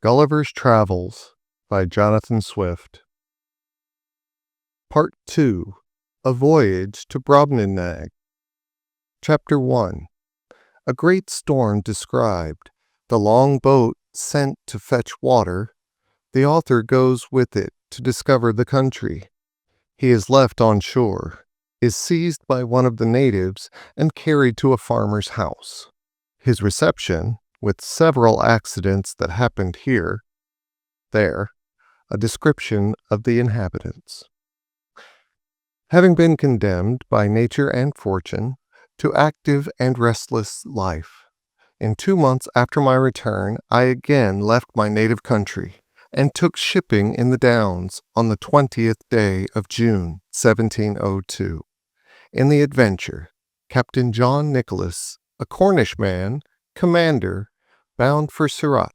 Gulliver's Travels by Johnathan Swift. Part 2. A Voyage to Brobdingnag. Chapter 1. A great storm described. The long boat sent to fetch water. The author goes with it to discover the country. He is left on shore, is seized by one of the natives, and carried to a farmer's house. His reception, with several accidents that happened here, there, a description of the inhabitants. Having been condemned by nature and fortune to active and restless life, in 2 months after my return, I again left my native country, and took shipping in the Downs on the 20th day of June, 1702. In the Adventure, Captain John Nicholas, a Cornish man, commander, bound for Surat.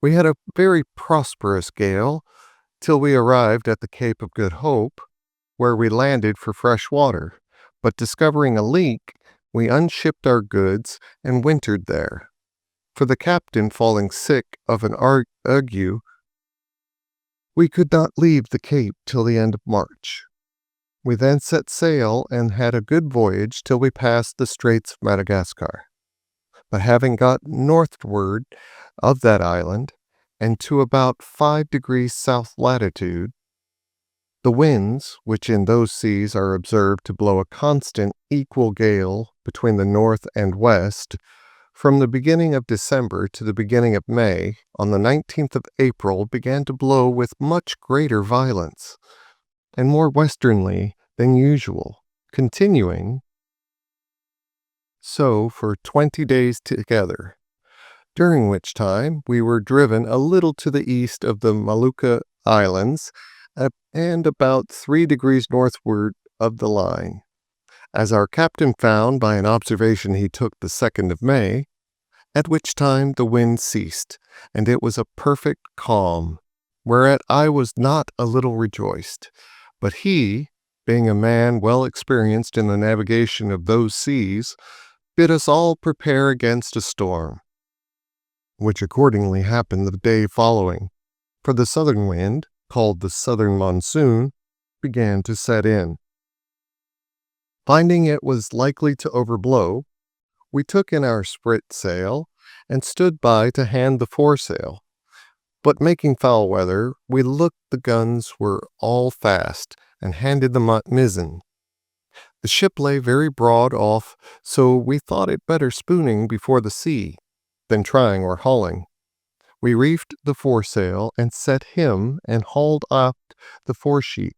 We had a very prosperous gale till we arrived at the Cape of Good Hope, where we landed for fresh water, but discovering a leak, we unshipped our goods and wintered there. For the captain falling sick of an ague, we could not leave the Cape till the end of March. We then set sail and had a good voyage till we passed the Straits of Madagascar. But having got northward of that island, and to about 5 degrees south latitude, the winds, which in those seas are observed to blow a constant equal gale between the north and west, from the beginning of December to the beginning of May, on the 19th of April, began to blow with much greater violence, and more westernly than usual, continuing so for 20 days together, during which time we were driven a little to the east of the Molucca Islands, and about 3 degrees northward of the line, as our captain found by an observation he took the 2nd of May, at which time the wind ceased, and it was a perfect calm, whereat I was not a little rejoiced. But he, being a man well experienced in the navigation of those seas, bid us all prepare against a storm, which accordingly happened the day following, for the southern wind, called the southern monsoon, began to set in. Finding it was likely to overblow, we took in our spritsail and stood by to hand the foresail. But making foul weather, we looked the guns were all fast, and handed the mizzen. The ship lay very broad off, so we thought it better spooning before the sea than trying or hauling. We reefed the foresail and set him and hauled aft the foresheet.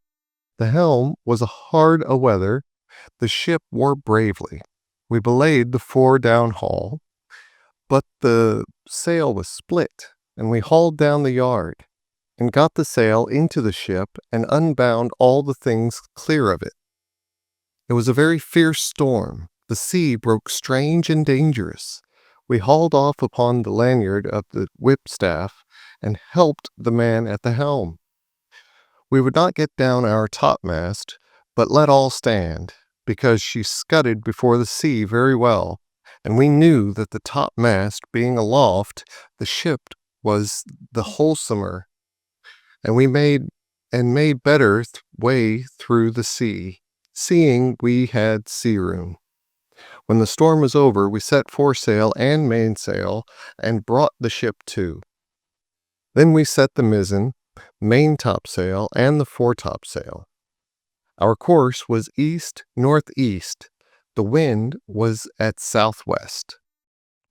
The helm was hard a weather. The ship wore bravely. We belayed the fore downhaul, but the sail was split, and we hauled down the yard, and got the sail into the ship, and unbound all the things clear of it. It was a very fierce storm. The sea broke strange and dangerous. We hauled off upon the lanyard of the whipstaff, and helped the man at the helm. We would not get down our topmast, but let all stand, because she scudded before the sea very well, and we knew that the topmast being aloft, the ship was the wholesomer, and we made better way through the sea, seeing we had sea room. When the storm was over, we set foresail and mainsail, and brought the ship to. Then we set the mizzen, main topsail, and the foretopsail. Our course was east-northeast. The wind was at southwest.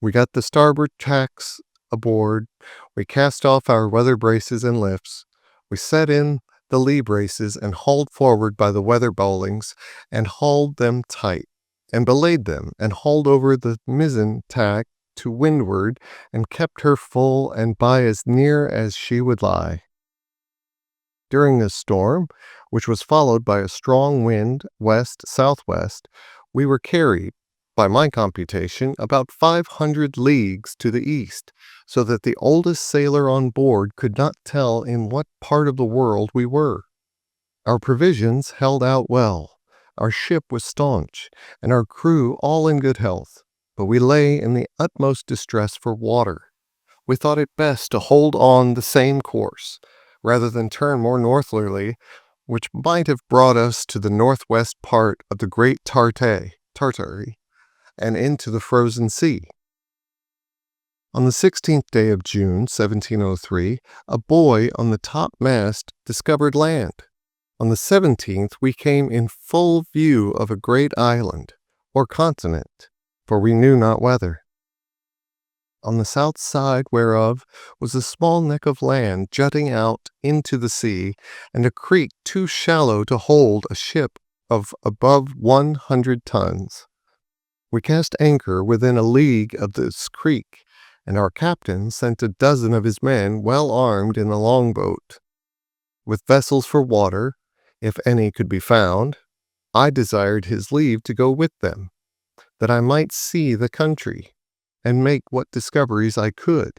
We got the starboard tacks aboard. We cast off our weather braces and lifts. We set in the lee braces and hauled forward by the weather bowlings, and hauled them tight, and belayed them, and hauled over the mizzen tack to windward, and kept her full and by as near as she would lie. During this storm, which was followed by a strong wind west-southwest, we were carried, by my computation, about 500 leagues to the east, so that the oldest sailor on board could not tell in what part of the world we were. Our provisions held out well, our ship was staunch, and our crew all in good health, but we lay in the utmost distress for water. we thought it best to hold on the same course, rather than turn more northerly, which might have brought us to the northwest part of the great Tartary, and into the frozen sea. On the 16th day of June, 1703, a buoy on the topmast discovered land. On the 17th, we came in full view of a great island, or continent, for we knew not whether. On the south side whereof was a small neck of land jutting out into the sea, and a creek too shallow to hold a ship of above 100 tons. We cast anchor within a league of this creek, and our captain sent a dozen of his men well armed in the longboat. With vessels for water, if any could be found, I desired his leave to go with them, that I might see the country, and make what discoveries I could.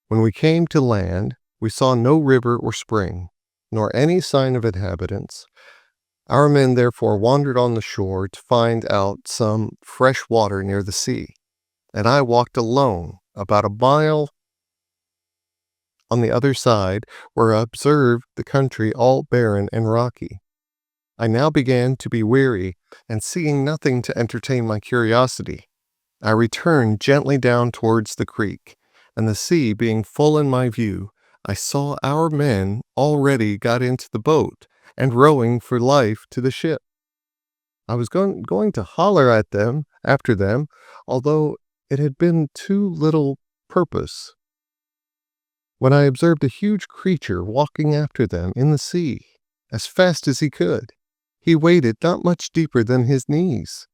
When we came to land, we saw no river or spring, nor any sign of inhabitants. Our men therefore wandered on the shore to find out some fresh water near the sea, and I walked alone about a mile on the other side, where I observed the country all barren and rocky. I now began to be weary, and seeing nothing to entertain my curiosity, I returned gently down towards the creek, and the sea being full in my view, I saw our men already got into the boat, and rowing for life to the ship. I was going to holler at them, after them, although it had been too little purpose, when I observed a huge creature walking after them in the sea, as fast as he could. He waded not much deeper than his knees,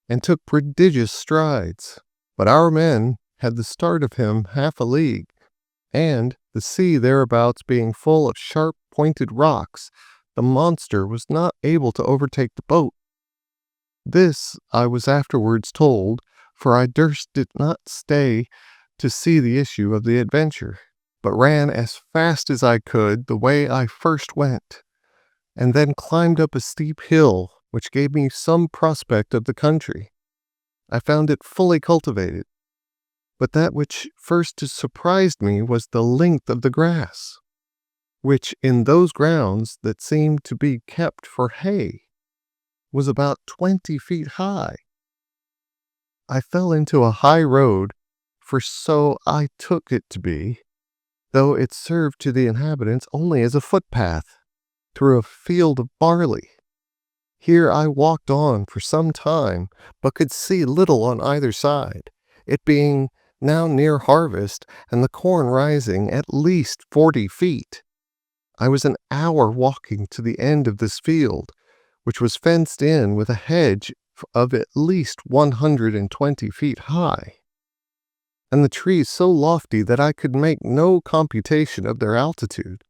and took prodigious strides, but our men had the start of him half a league, and, the sea thereabouts being full of sharp-pointed rocks, the monster was not able to overtake the boat. This I was afterwards told, for I durst not stay to see the issue of the adventure, but ran as fast as I could the way I first went, and then climbed up a steep hill, which gave me some prospect of the country. I found it fully cultivated, but that which first surprised me was the length of the grass, which in those grounds that seemed to be kept for hay was about 20 feet high. I fell into a high road, for so I took it to be, though it served to the inhabitants only as a footpath, through a field of barley. Here I walked on for some time, but could see little on either side, it being now near harvest, and the corn rising at least 40 feet. I was an hour walking to the end of this field, which was fenced in with a hedge of at least 120 feet high, and the trees so lofty that I could make no computation of their altitude.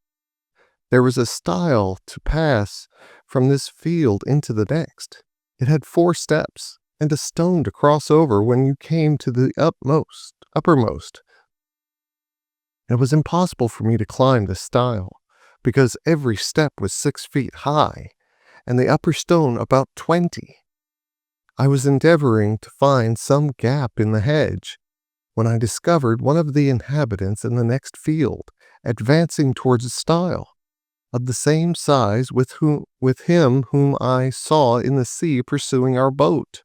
There was a stile to pass from this field into the next. It had 4 steps, and a stone to cross over when you came to the uppermost. It was impossible for me to climb this stile, because every step was 6 feet high, and the upper stone about 20. I was endeavoring to find some gap in the hedge, when I discovered one of the inhabitants in the next field, advancing towards the stile, of the same size with him whom I saw in the sea pursuing our boat.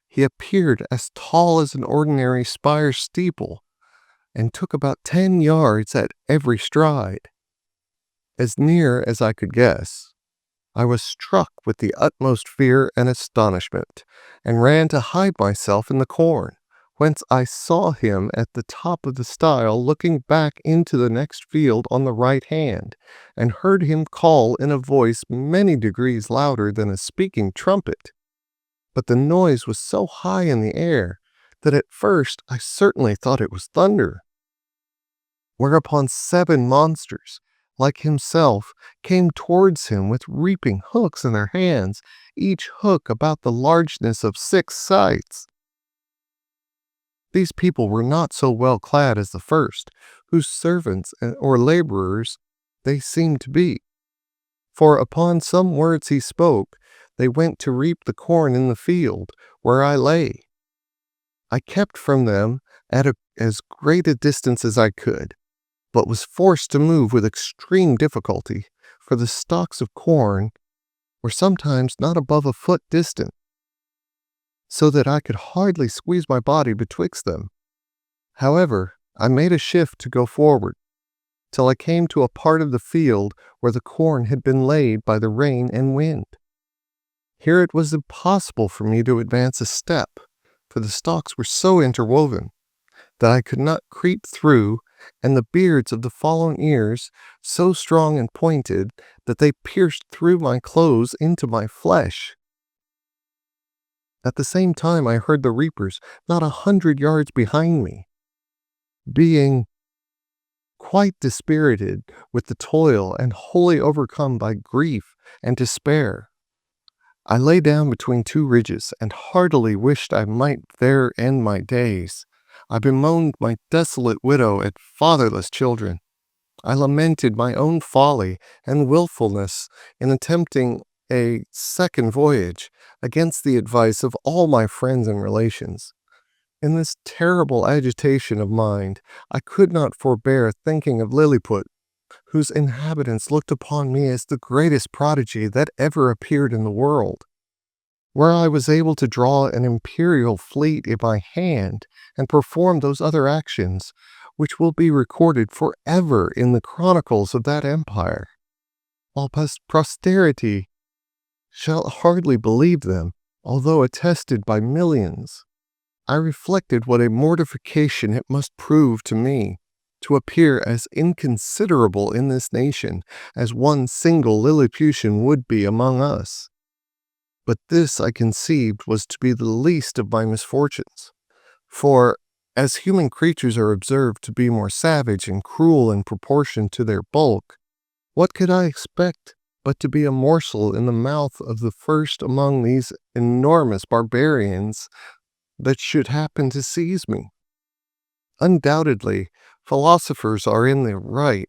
He appeared as tall as an ordinary spire steeple, and took about 10 yards at every stride. As near as I could guess, I was struck with the utmost fear and astonishment, and ran to hide myself in the corn, whence I saw him at the top of the stile looking back into the next field on the right hand, and heard him call in a voice many degrees louder than a speaking trumpet. But the noise was so high in the air that at first I certainly thought it was thunder. Whereupon 7 monsters, like himself, came towards him with reaping hooks in their hands, each hook about the largeness of 6 scythes. These people were not so well clad as the first, whose servants or laborers they seemed to be. For upon some words he spoke, they went to reap the corn in the field where I lay. I kept from them at as great a distance as I could, but was forced to move with extreme difficulty, for the stalks of corn were sometimes not above a foot distant, so that I could hardly squeeze my body betwixt them. However, I made a shift to go forward, till I came to a part of the field where the corn had been laid by the rain and wind. Here it was impossible for me to advance a step, for the stalks were so interwoven that I could not creep through, and the beards of the fallen ears so strong and pointed that they pierced through my clothes into my flesh. At the same time I heard the reapers not 100 yards behind me. Being quite dispirited with the toil and wholly overcome by grief and despair, I lay down between two ridges and heartily wished I might there end my days. I bemoaned my desolate widow and fatherless children. I lamented my own folly and wilfulness in attempting a second voyage against the advice of all my friends and relations. In this terrible agitation of mind, I could not forbear thinking of Lilliput, whose inhabitants looked upon me as the greatest prodigy that ever appeared in the world. Where I was able to draw an imperial fleet in my hand and perform those other actions which will be recorded forever in the chronicles of that empire, while posterity shall hardly believe them, although attested by millions. I reflected what a mortification it must prove to me to appear as inconsiderable in this nation as one single Lilliputian would be among us. But this I conceived was to be the least of my misfortunes, for, as human creatures are observed to be more savage and cruel in proportion to their bulk, what could I expect but to be a morsel in the mouth of the first among these enormous barbarians that should happen to seize me? Undoubtedly, philosophers are in their right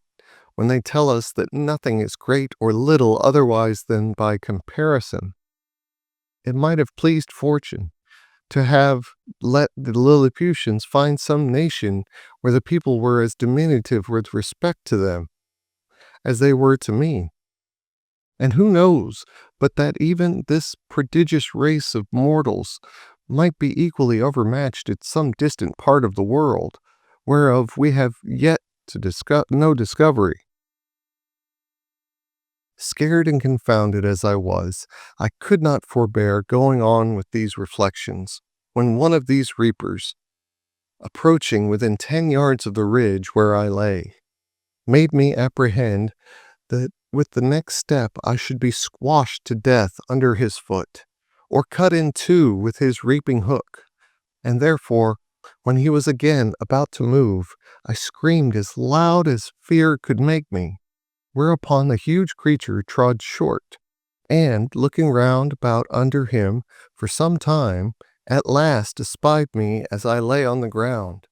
when they tell us that nothing is great or little otherwise than by comparison. It might have pleased fortune to have let the Lilliputians find some nation where the people were as diminutive with respect to them as they were to me. And who knows but that even this prodigious race of mortals might be equally overmatched in some distant part of the world, whereof we have yet to no discovery. Scared and confounded as I was, I could not forbear going on with these reflections, when one of these reapers, approaching within 10 yards of the ridge where I lay, made me apprehend that with the next step I should be squashed to death under his foot, or cut in two with his reaping hook, and therefore, when he was again about to move, I screamed as loud as fear could make me, whereupon the huge creature trod short, and, looking round about under him for some time, at last espied me as I lay on the ground.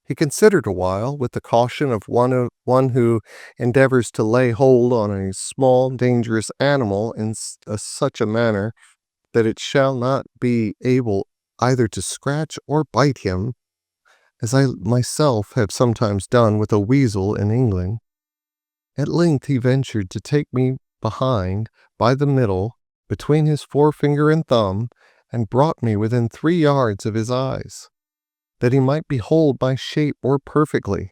He considered a while, with the caution of one who endeavors to lay hold on a small, dangerous animal in such a manner that it shall not be able either to scratch or bite him, as I myself have sometimes done with a weasel in England. At length he ventured to take me behind, by the middle, between his forefinger and thumb, and brought me within 3 yards of his eyes, that he might behold my shape more perfectly.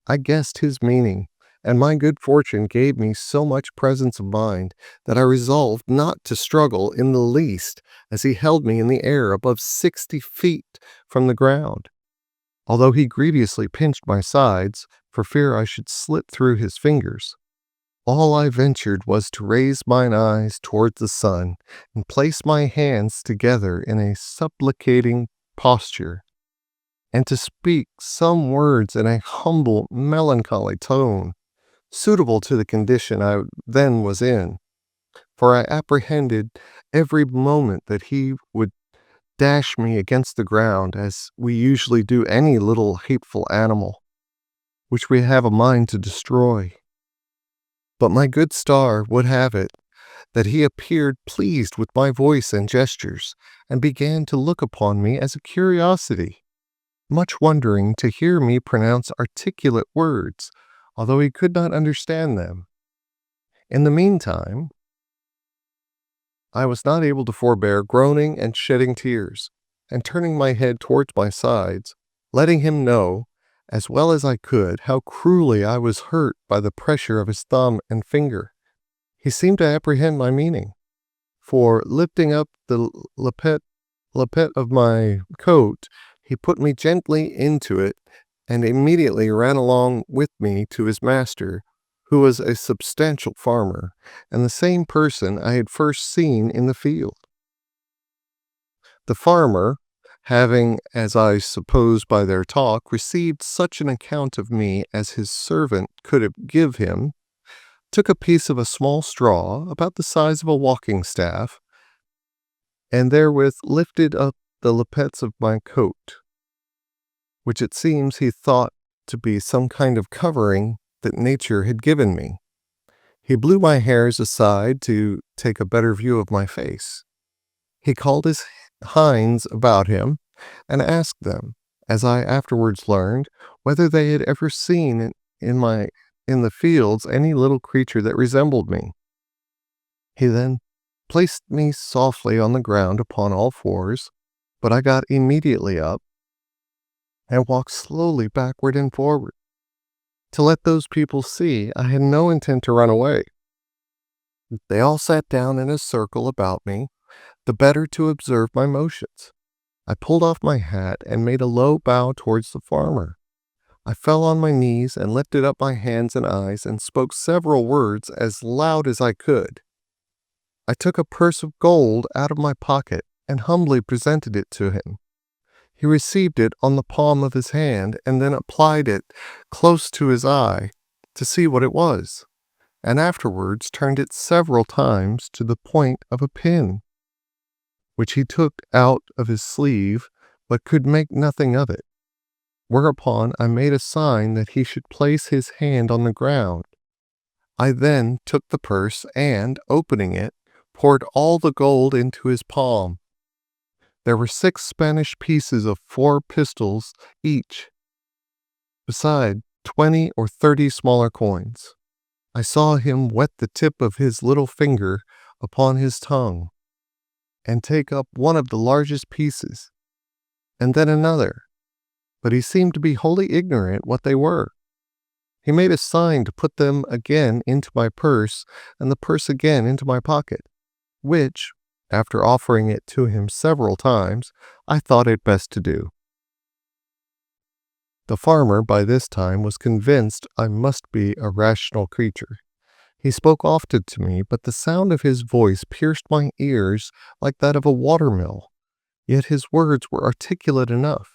I guessed his meaning, and my good fortune gave me so much presence of mind that I resolved not to struggle in the least as he held me in the air above 60 feet from the ground, although he grievously pinched my sides for fear I should slip through his fingers. All I ventured was to raise mine eyes towards the sun and place my hands together in a supplicating posture, and to speak some words in a humble, melancholy tone, suitable to the condition I then was in, for I apprehended every moment that he would dash me against the ground, as we usually do any little hateful animal, which we have a mind to destroy. But my good star would have it that he appeared pleased with my voice and gestures, and began to look upon me as a curiosity. much wondering to hear me pronounce articulate words, although he could not understand them. In the meantime, I was not able to forbear groaning and shedding tears, and turning my head towards my sides, letting him know, as well as I could, how cruelly I was hurt by the pressure of his thumb and finger. He seemed to apprehend my meaning, for, lifting up the lappet of my coat, he put me gently into it, and immediately ran along with me to his master, who was a substantial farmer, and the same person I had first seen in the field. The farmer, having, as I suppose by their talk, received such an account of me as his servant could give him, took a piece of a small straw, about the size of a walking staff, and therewith lifted up the lappets of my coat, which it seems he thought to be some kind of covering that nature had given me. He blew my hairs aside to take a better view of my face. He called his hinds about him, and asked them, as I afterwards learned, whether they had ever seen in the fields any little creature that resembled me. He then placed me softly on the ground upon all fours, but I got immediately up and walked slowly backward and forward, to let those people see I had no intent to run away. They all sat down in a circle about me, the better to observe my motions. I pulled off my hat and made a low bow towards the farmer. I fell on my knees and lifted up my hands and eyes and spoke several words as loud as I could. I took a purse of gold out of my pocket and humbly presented it to him. He received it on the palm of his hand and then applied it close to his eye to see what it was, and afterwards turned it several times to the point of a pin, which he took out of his sleeve, but could make nothing of it. Whereupon I made a sign that he should place his hand on the ground. I then took the purse and, opening it, poured all the gold into his palm. There were 6 Spanish pieces of 4 pistols each, beside 20 or 30 smaller coins. I saw him wet the tip of his little finger upon his tongue, and take up one of the largest pieces, and then another, but he seemed to be wholly ignorant what they were. He made a sign to put them again into my purse, and the purse again into my pocket, which, after offering it to him several times, I thought it best to do. The farmer by this time was convinced I must be a rational creature. He spoke often to me, but the sound of his voice pierced my ears like that of a watermill, yet his words were articulate enough.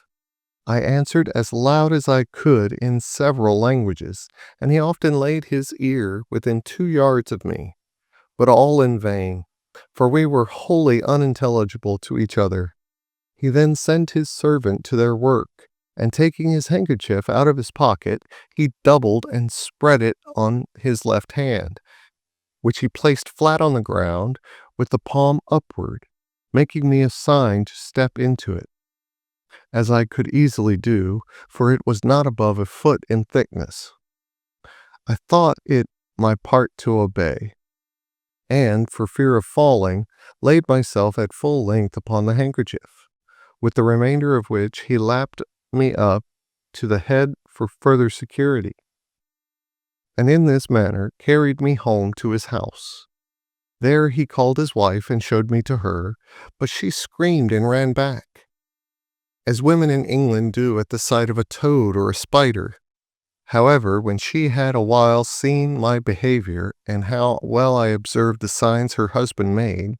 I answered as loud as I could in several languages, and he often laid his ear within 2 yards of me, but all in vain, for we were wholly unintelligible to each other. He then sent his servant to their work, and taking his handkerchief out of his pocket, he doubled and spread it on his left hand, which he placed flat on the ground with the palm upward, making me a sign to step into it, as I could easily do, for it was not above a foot in thickness. I thought it my part to obey, and, for fear of falling, laid myself at full length upon the handkerchief, with the remainder of which he lapped me up to the head for further security, and in this manner carried me home to his house. There he called his wife and showed me to her, but she screamed and ran back, as women in England do at the sight of a toad or a spider. However, when she had a while seen my behavior and how well I observed the signs her husband made,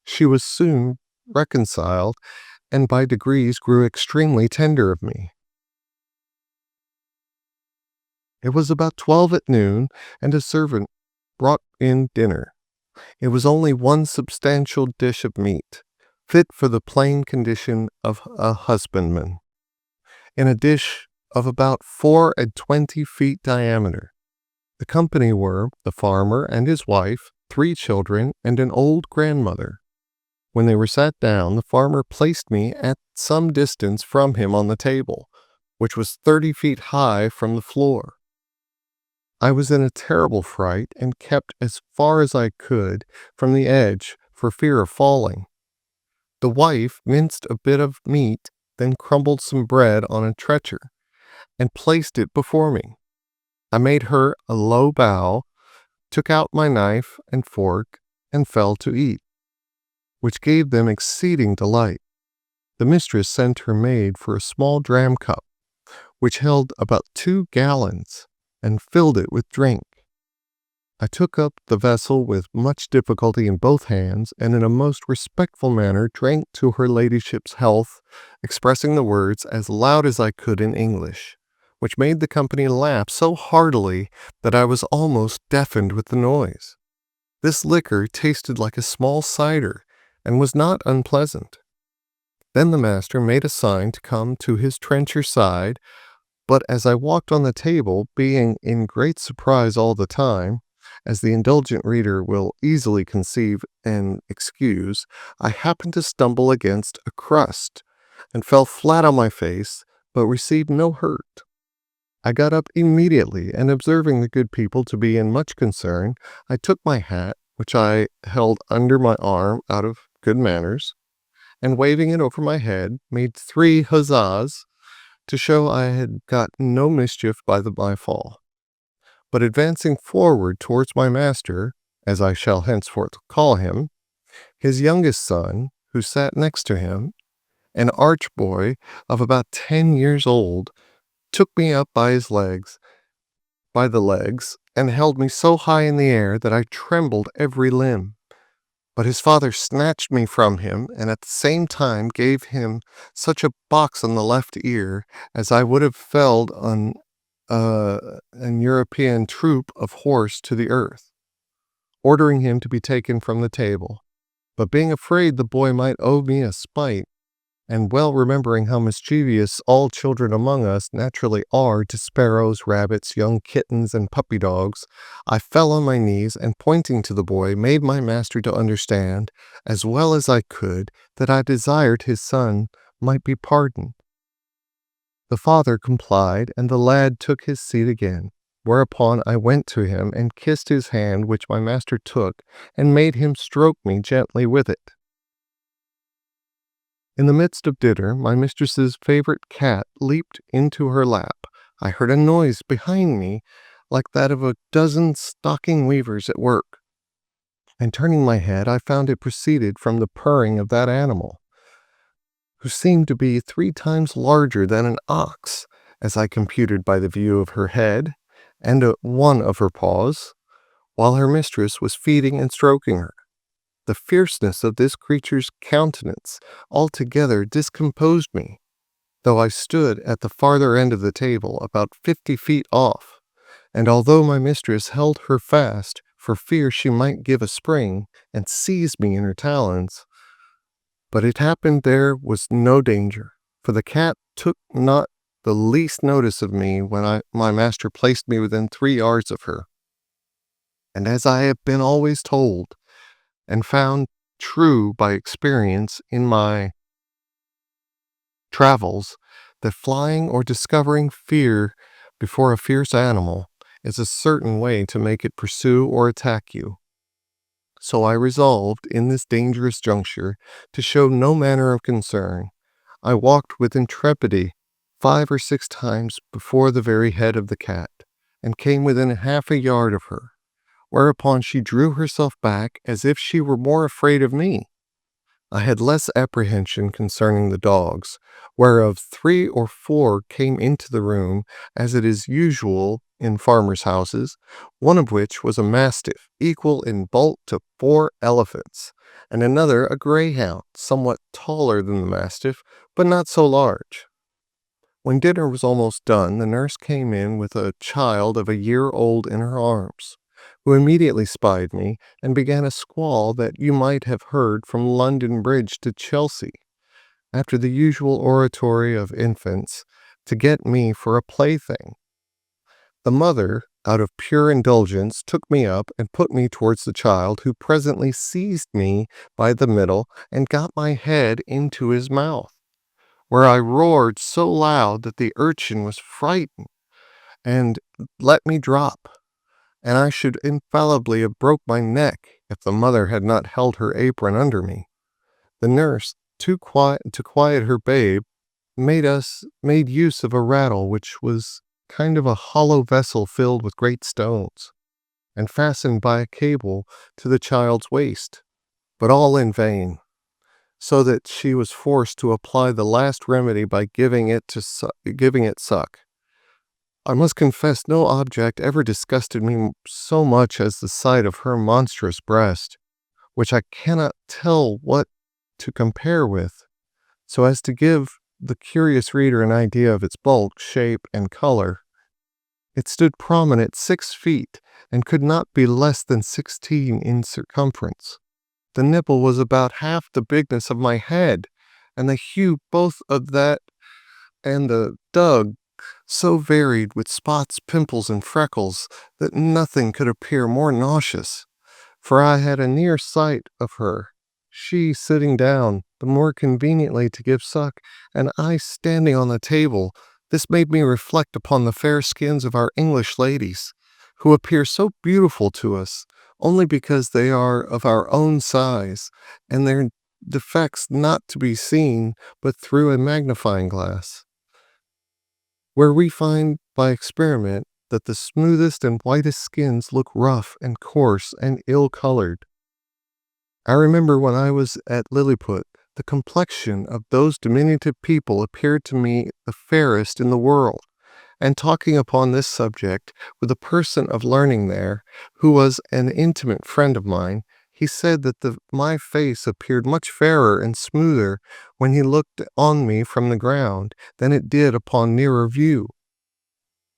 she was soon reconciled, and by degrees grew extremely tender of me. It was about 12 at noon, and a servant brought in dinner. It was only one substantial dish of meat, fit for the plain condition of a husbandman, in a dish of about 24 feet diameter. The company were the farmer and his wife, 3 children, and an old grandmother. When they were sat down, the farmer placed me at some distance from him on the table, which was 30 feet high from the floor. I was in a terrible fright and kept as far as I could from the edge for fear of falling. The wife minced a bit of meat, then crumbled some bread on a trencher and placed it before me. I made her a low bow, took out my knife and fork, and fell to eat, which gave them exceeding delight. The mistress sent her maid for a small dram cup, which held about 2 gallons, and filled it with drink. I took up the vessel with much difficulty in both hands, and in a most respectful manner drank to her ladyship's health, expressing the words as loud as I could in English, which made the company laugh so heartily that I was almost deafened with the noise. This liquor tasted like a small cider, and was not unpleasant. Then the master made a sign to come to his trencher side, but as I walked on the table, being in great surprise all the time, as the indulgent reader will easily conceive and excuse, I happened to stumble against a crust, and fell flat on my face, but received no hurt. I got up immediately, and observing the good people to be in much concern, I took my hat, which I held under my arm out of good manners, and waving it over my head, made 3 huzzas to show I had got no mischief by my fall. But advancing forward towards my master, as I shall henceforth call him, his youngest son, who sat next to him, an arch boy of about 10 years old, took me up by the legs, and held me so high in the air that I trembled every limb. But his father snatched me from him, and at the same time gave him such a box on the left ear as I would have felled an European troop of horse to the earth, ordering him to be taken from the table. But being afraid the boy might owe me a spite, and well remembering how mischievous all children among us naturally are to sparrows, rabbits, young kittens, and puppy dogs, I fell on my knees, and pointing to the boy, made my master to understand, as well as I could, that I desired his son might be pardoned. The father complied, and the lad took his seat again, whereupon I went to him and kissed his hand, which my master took, and made him stroke me gently with it. In the midst of dinner, my mistress's favorite cat leaped into her lap. I heard a noise behind me like that of a dozen stocking weavers at work, and turning my head, I found it proceeded from the purring of that animal, who seemed to be 3 times larger than an ox, as I computed by the view of her head and one of her paws, while her mistress was feeding and stroking her. The fierceness of this creature's countenance altogether discomposed me, though I stood at the farther end of the table, about 50 feet off, and although my mistress held her fast, for fear she might give a spring and seize me in her talons, but it happened there was no danger, for the cat took not the least notice of me when my master placed me within 3 yards of her. And as I have been always told, and found true by experience in my travels, that flying or discovering fear before a fierce animal is a certain way to make it pursue or attack you. So I resolved, in this dangerous juncture, to show no manner of concern. I walked with intrepidity 5 or 6 times before the very head of the cat, and came within half a yard of her, whereupon she drew herself back as if she were more afraid of me. I had less apprehension concerning the dogs, whereof 3 or 4 came into the room, as it is usual in farmers' houses, one of which was a mastiff, equal in bulk to 4 elephants, and another a greyhound, somewhat taller than the mastiff, but not so large. When dinner was almost done, the nurse came in with a child of a year old in her arms, who immediately spied me, and began a squall that you might have heard from London Bridge to Chelsea, after the usual oratory of infants, to get me for a plaything. The mother, out of pure indulgence, took me up and put me towards the child, who presently seized me by the middle and got my head into his mouth, where I roared so loud that the urchin was frightened and let me drop, and I should infallibly have broke my neck if the mother had not held her apron under me. The nurse, to quiet her babe, made use of a rattle which was kind of a hollow vessel filled with great stones, and fastened by a cable to the child's waist, but all in vain, so that she was forced to apply the last remedy by giving it suck. I must confess no object ever disgusted me so much as the sight of her monstrous breast, which I cannot tell what to compare with, so as to give the curious reader an idea of its bulk, shape, and color. It stood prominent 6 feet, and could not be less than 16 in circumference. The nipple was about half the bigness of my head, and the hue both of that and the dug so varied with spots, pimples, and freckles that nothing could appear more nauseous, for I had a near sight of her, she sitting down the more conveniently to give suck, and I standing on the table. This made me reflect upon the fair skins of our English ladies, who appear so beautiful to us only because they are of our own size, and their defects not to be seen but through a magnifying glass, where we find by experiment that the smoothest and whitest skins look rough and coarse and ill-colored. I remember when I was at Lilliput, the complexion of those diminutive people appeared to me the fairest in the world, and talking upon this subject with a person of learning there, who was an intimate friend of mine, he said that my face appeared much fairer and smoother when he looked on me from the ground than it did upon nearer view.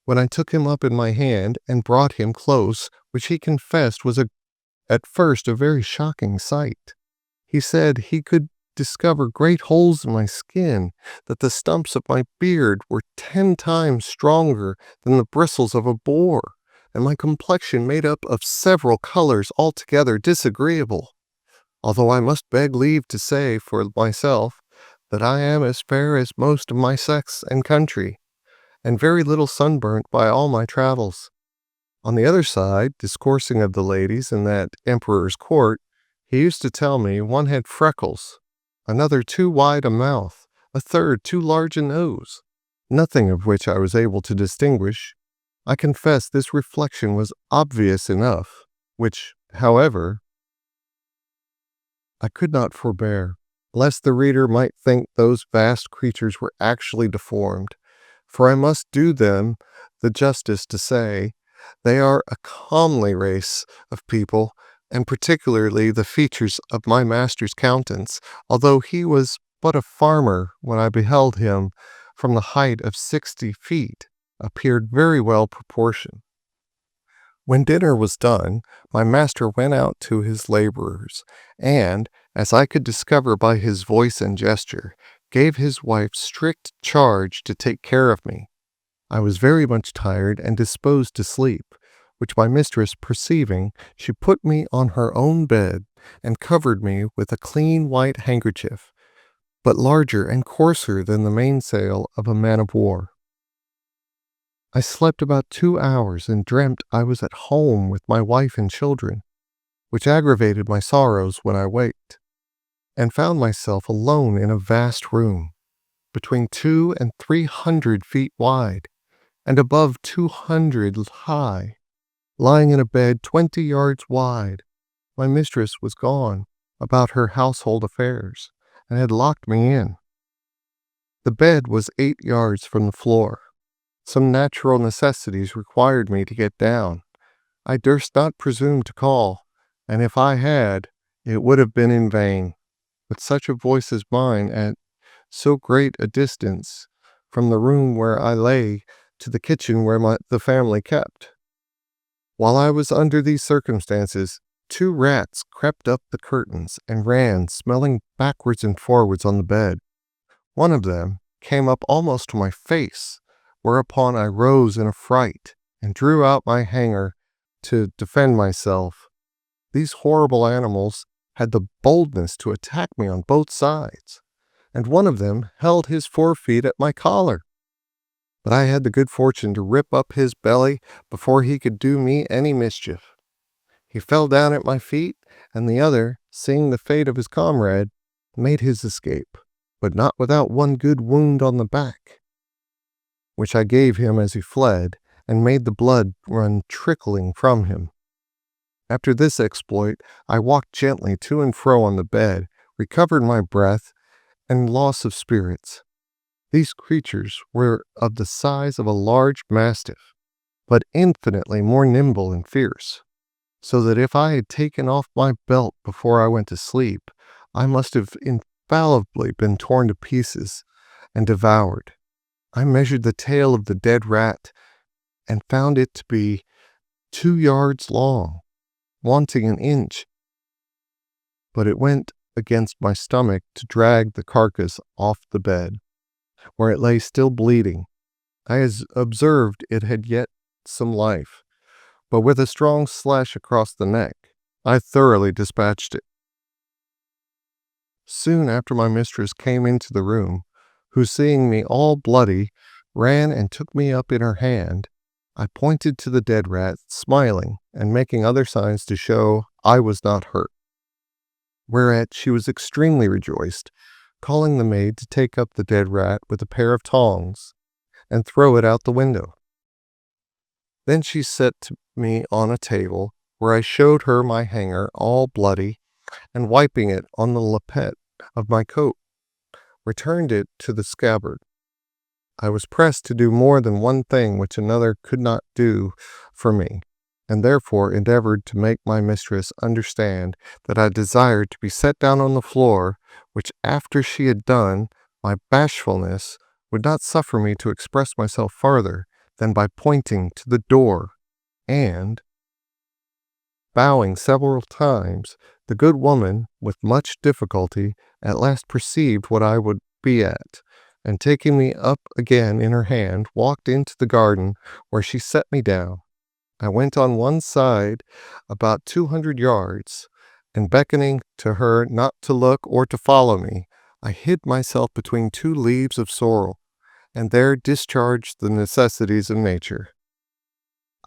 When I took him up in my hand and brought him close, which he confessed was at first a very shocking sight, he said he could discover great holes in my skin, that the stumps of my beard were 10 times stronger than the bristles of a boar, and my complexion made up of several colors altogether disagreeable, although I must beg leave to say for myself that I am as fair as most of my sex and country, and very little sunburnt by all my travels. On the other side, discoursing of the ladies in that emperor's court, he used to tell me one had freckles, another too wide a mouth, a third too large a nose, nothing of which I was able to distinguish. I confess this reflection was obvious enough, which, however, I could not forbear, lest the reader might think those vast creatures were actually deformed, for I must do them the justice to say, they are a comely race of people, and particularly the features of my master's countenance, although he was but a farmer when I beheld him from the height of 60 feet, appeared very well proportioned. When dinner was done, my master went out to his laborers, and, as I could discover by his voice and gesture, gave his wife strict charge to take care of me. I was very much tired and disposed to sleep, which my mistress perceiving, she put me on her own bed, and covered me with a clean white handkerchief, but larger and coarser than the mainsail of a man of war. I slept about 2 hours, and dreamt I was at home with my wife and children, which aggravated my sorrows when I waked, and found myself alone in a vast room, between 200 and 300 feet wide, and above 200 high, lying in a bed 20 yards wide. My mistress was gone about her household affairs, and had locked me in. The bed was 8 yards from the floor. Some natural necessities required me to get down. I durst not presume to call, and if I had, it would have been in vain, with such a voice as mine at so great a distance from the room where I lay to the kitchen where the family kept. While I was under these circumstances, 2 rats crept up the curtains and ran, smelling backwards and forwards on the bed. One of them came up almost to my face, whereupon I rose in a fright, and drew out my hanger to defend myself. These horrible animals had the boldness to attack me on both sides, and one of them held his 4 feet at my collar. But I had the good fortune to rip up his belly before he could do me any mischief. He fell down at my feet, and the other, seeing the fate of his comrade, made his escape, but not without one good wound on the back, which I gave him as he fled, and made the blood run trickling from him. After this exploit, I walked gently to and fro on the bed, recovered my breath, and loss of spirits. These creatures were of the size of a large mastiff, but infinitely more nimble and fierce, so that if I had taken off my belt before I went to sleep, I must have infallibly been torn to pieces and devoured. I measured the tail of the dead rat, and found it to be 2 yards long, wanting an inch, but it went against my stomach to drag the carcass off the bed, where it lay still bleeding. I observed it had yet some life, but with a strong slash across the neck, I thoroughly dispatched it. Soon after my mistress came into the room, who, seeing me all bloody, ran and took me up in her hand. I pointed to the dead rat, smiling and making other signs to show I was not hurt, whereat she was extremely rejoiced, calling the maid to take up the dead rat with a pair of tongs and throw it out the window. Then she set me on a table, where I showed her my hanger all bloody, and wiping it on the lappet of my coat, returned it to the scabbard. I was pressed to do more than one thing which another could not do for me, and therefore endeavored to make my mistress understand that I desired to be set down on the floor, which after she had done, my bashfulness would not suffer me to express myself farther than by pointing to the door, and, bowing several times, the good woman, with much difficulty, at last perceived what I would be at, and taking me up again in her hand, walked into the garden, where she set me down. I went on one side about 200 yards, and beckoning to her not to look or to follow me, I hid myself between 2 leaves of sorrel, and there discharged the necessities of nature.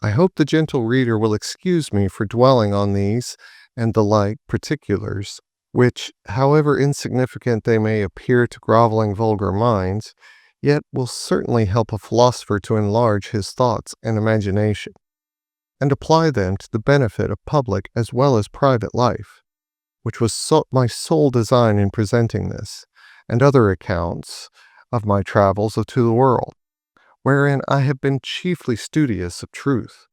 I hope the gentle reader will excuse me for dwelling on these and the like particulars, which, however insignificant they may appear to groveling vulgar minds, yet will certainly help a philosopher to enlarge his thoughts and imagination, and apply them to the benefit of public as well as private life, which was my sole design in presenting this, and other accounts of my travels to the world, wherein I have been chiefly studious of truth,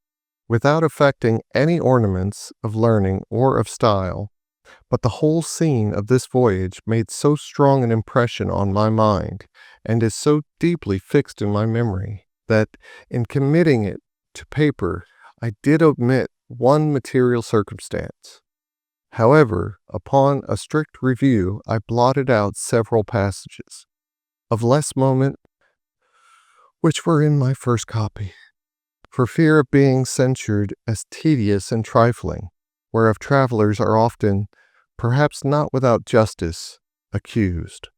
without affecting any ornaments of learning or of style. But the whole scene of this voyage made so strong an impression on my mind, and is so deeply fixed in my memory, that, in committing it to paper, I did omit one material circumstance. However, upon a strict review, I blotted out several passages, of less moment, which were in my first copy, for fear of being censured as tedious and trifling, whereof travelers are often, perhaps not without justice, accused.